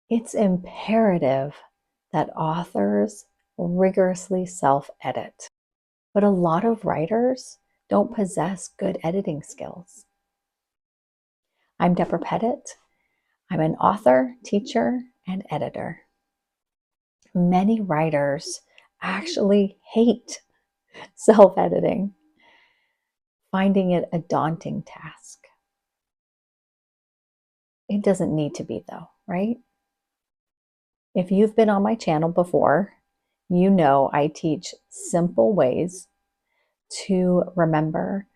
It's imperative that authors rigorously self-edit, but a lot of writers don't possess good editing skills. I'm Deborah Pettit. I'm an author, teacher, and editor. Many writers actually hate self-editing, finding it a daunting task. It doesn't need to be though, right? If you've been on my channel before, you know I teach simple ways to remember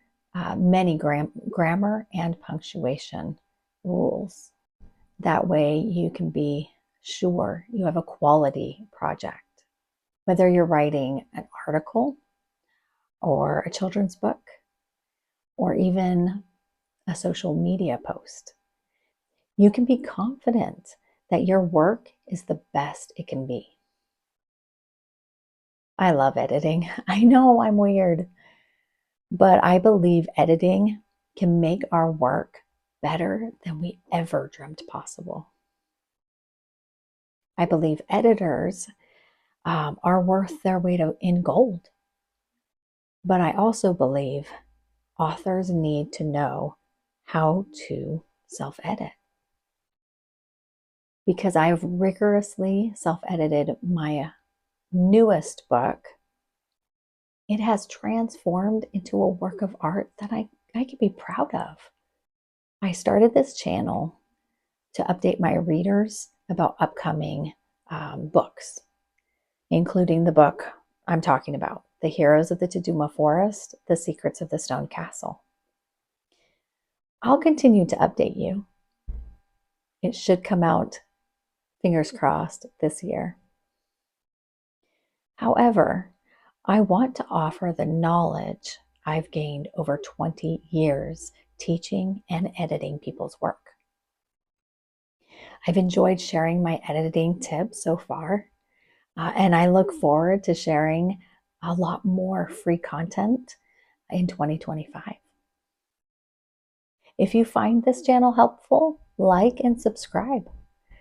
many grammar and punctuation rules. That way you can be sure you have a quality project. Whether you're writing an article or a children's book or even a social media post, you can be confident that your work is the best it can be. I love editing. I know I'm weird, but I believe editing can make our work better than we ever dreamt possible. I believe editors are worth their weight in gold. But I also believe authors need to know how to self-edit. Because I've rigorously self-edited my newest book, it has transformed into a work of art that I can be proud of. I started this channel to update my readers about upcoming books, including the book I'm talking about, The Heroes of the Taduma Forest, The Secrets of the Stone Castle. I'll continue to update you. It should come out, fingers crossed, this year. However, I want to offer the knowledge I've gained over 20 years teaching and editing people's work. I've enjoyed sharing my editing tips so far, and I look forward to sharing a lot more free content in 2025. If you find this channel helpful, like and subscribe.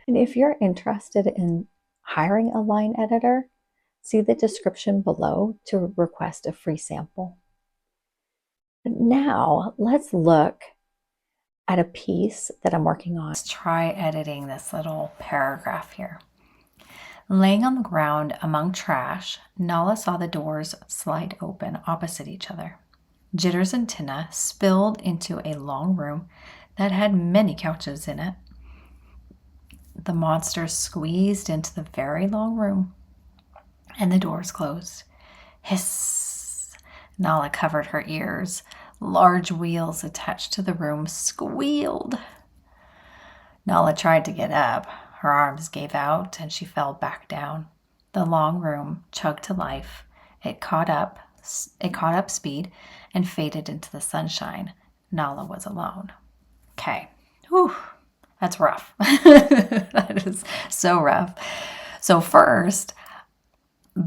And if you're interested in hiring a line editor, see the description below to request a free sample. But now let's look at a piece that I'm working on. Let's try editing this little paragraph here. Laying on the ground among trash, Nala saw the doors slide open opposite each other. Jitters and Tinna spilled into a long room that had many couches in it. The monsters squeezed into the very long room, and the doors closed. Hiss! Nala covered her ears. Large wheels attached to the room squealed. Nala tried to get up. Her arms gave out, and she fell back down. The long room chugged to life. It caught up speed and faded into the sunshine. Nala was alone. Okay. Whew. That's rough. That is so rough. So first,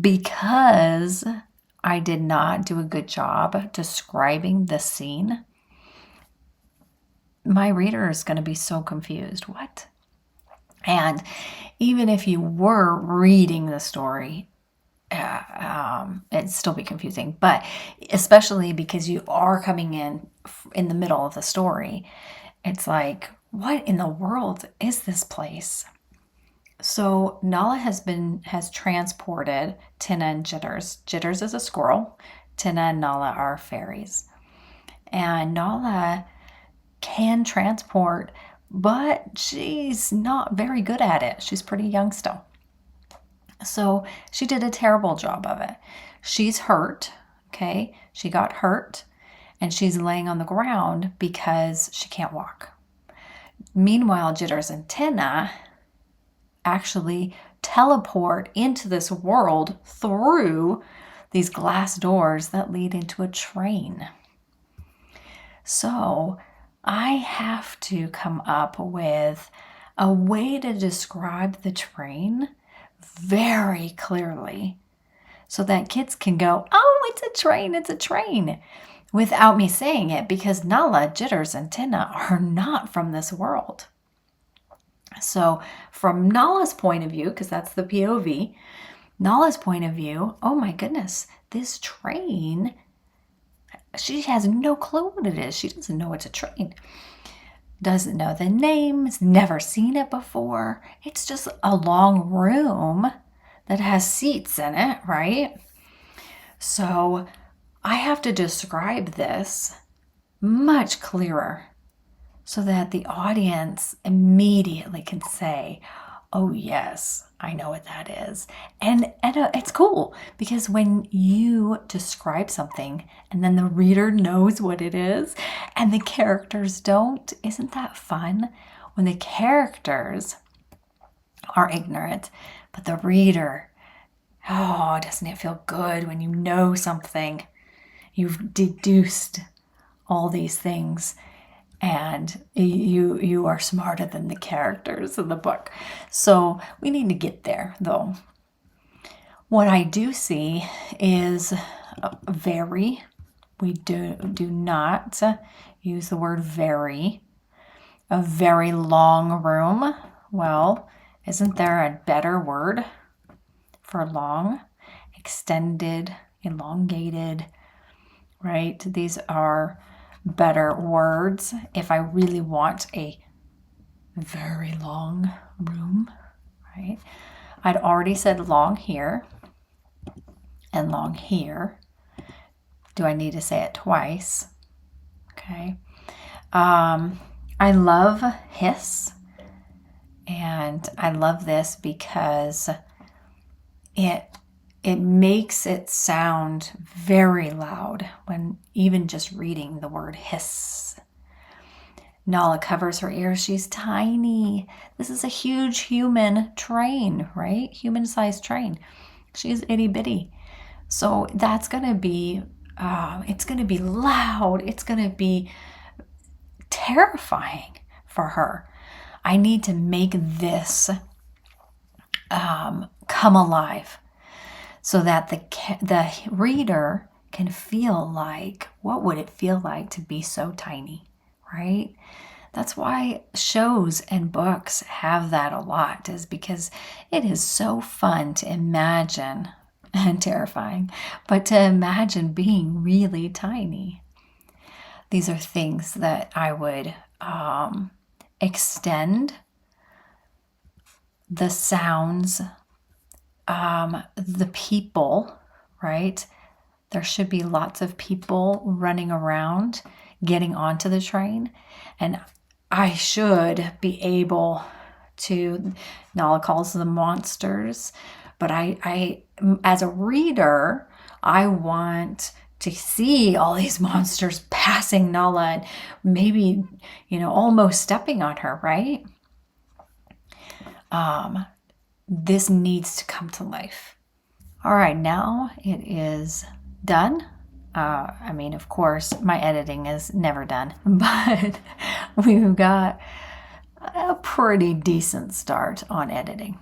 because I did not do a good job describing the scene, my reader is going to be so confused. What? And even if you were reading the story, it'd still be confusing. But especially because you are coming in the middle of the story, it's like, what in the world is this place? So Nala has transported Tinna and Jitters. Jitters is a squirrel. Tinna and Nala are fairies. And Nala can transport, but she's not very good at it. She's pretty young still. So she did a terrible job of it. She's hurt, okay? She got hurt, and she's laying on the ground because she can't walk. Meanwhile, Jitters and Tinna actually teleport into this world through these glass doors that lead into a train. So I have to come up with a way to describe the train very clearly so that kids can go, oh, it's a train, without me saying it, because Nala, Jitters, and Tinna are not from this world. So from Nala's point of view, because that's the POV, Nala's point of view, oh my goodness, this train, she has no clue what it is. She doesn't know it's a train. Doesn't know the names, never seen it before. It's just a long room that has seats in it, right? So I have to describe this much clearer so that the audience immediately can say, oh yes, I know what that is. And it's cool because when you describe something and then the reader knows what it is and the characters don't, isn't that fun? When the characters are ignorant, but the reader, oh, doesn't it feel good when you know something? You've deduced all these things and you are smarter than the characters in the book. So we need to get there, though. What I do see is very. We do not use the word very. A very long room. Well, isn't there a better word for long? Extended, elongated, right? These are better words if I really want a very long room, right? I'd already said long here and long here. Do I need to say it twice? Okay. I love hiss, and I love this because it makes it sound very loud when even just reading the word hiss. Nala covers her ears. She's tiny. This is a huge human train, right? Human-sized train. She's itty bitty. So that's going to be, it's going to be loud. It's going to be terrifying for her. I need to make this come alive so that the reader can feel like, what would it feel like to be so tiny, right? That's why shows and books have that a lot, is because it is so fun to imagine, and terrifying, but to imagine being really tiny. These are things that I would extend the sounds, the people, right? There should be lots of people running around, getting onto the train. And I should be able to, Nala calls them monsters, but I as a reader, I want to see all these monsters passing Nala and maybe, almost stepping on her, right? This needs to come to life. All right, now it is done. Of course, my editing is never done, but we've got a pretty decent start on editing.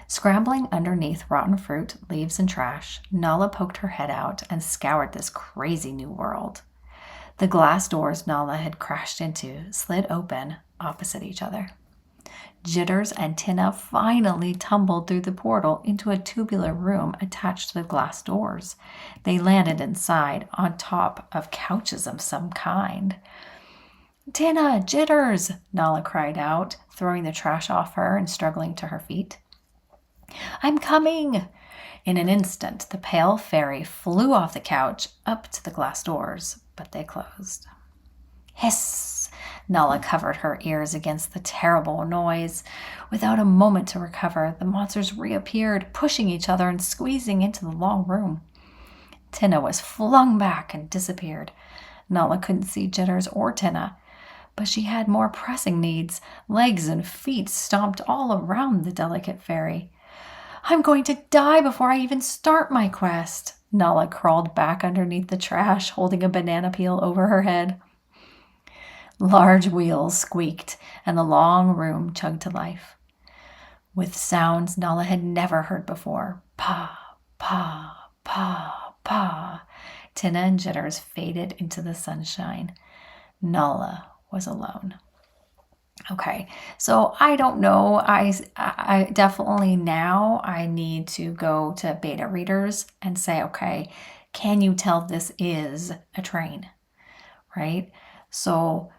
Scrambling underneath rotten fruit, leaves, and trash, Nala poked her head out and scoured this crazy new world. The glass doors Nala had crashed into slid open opposite each other. Jitters and Tinna finally tumbled through the portal into a tubular room attached to the glass doors. They landed inside, on top of couches of some kind. "Tinna, Jitters!" Nala cried out, throwing the trash off her and struggling to her feet. "I'm coming!" In an instant, the pale fairy flew off the couch, up to the glass doors, but they closed. Hiss! Nala covered her ears against the terrible noise. Without a moment to recover, the monsters reappeared, pushing each other and squeezing into the long room. Tinna was flung back and disappeared. Nala couldn't see Jitters or Tinna, but she had more pressing needs. Legs and feet stomped all around the delicate fairy. "I'm going to die before I even start my quest." Nala crawled back underneath the trash, holding a banana peel over her head. Large wheels squeaked, and the long room chugged to life, with sounds Nala had never heard before. Pa, pa, pa, pa. Tinna and Jitters faded into the sunshine. Nala was alone. Okay, so I don't know. I definitely now I need to go to beta readers and say, okay, can you tell this is a train, right? So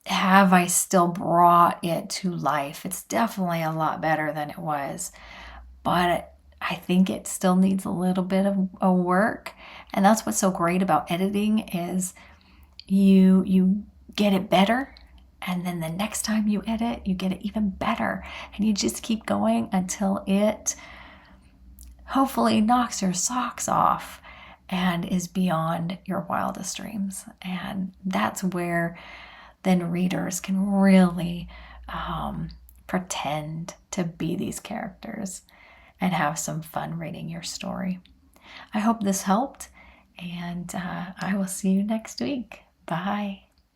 have I still brought it to life? It's definitely a lot better than it was, but I think it still needs a little bit of a work. And that's what's so great about editing is you get it better, and then the next time you edit you get it even better, and you just keep going until it hopefully knocks your socks off and is beyond your wildest dreams. And that's where then readers can really pretend to be these characters and have some fun reading your story. I hope this helped, and I will see you next week. Bye.